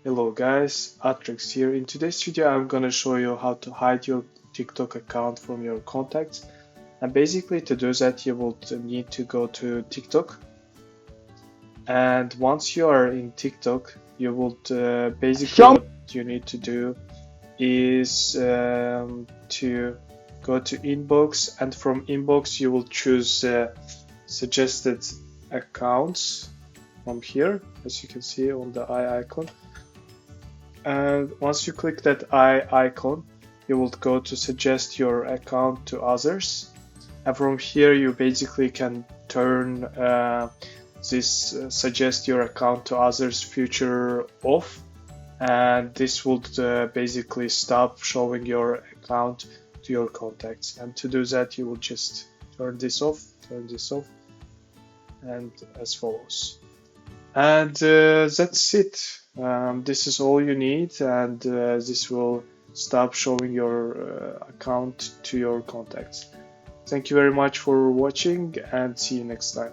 Hello guys, Atrix here. In today's video I'm gonna show you how to hide your TikTok account from your contacts. And basically to do that you will need to go to TikTok. And once you are in TikTok, you will basically what you need to do is to go to inbox, and from inbox you will choose suggested accounts from here, as you can see on the eye icon. And once you click that eye icon, you will go to suggest your account to others, and from here you basically can turn this suggest your account to others feature off, and this will basically stop showing your account to your contacts. And to do that you will just turn this off, and as follows. And that's it. This is all you need, and this will stop showing your account to your contacts. Thank you very much for watching, and see you next time.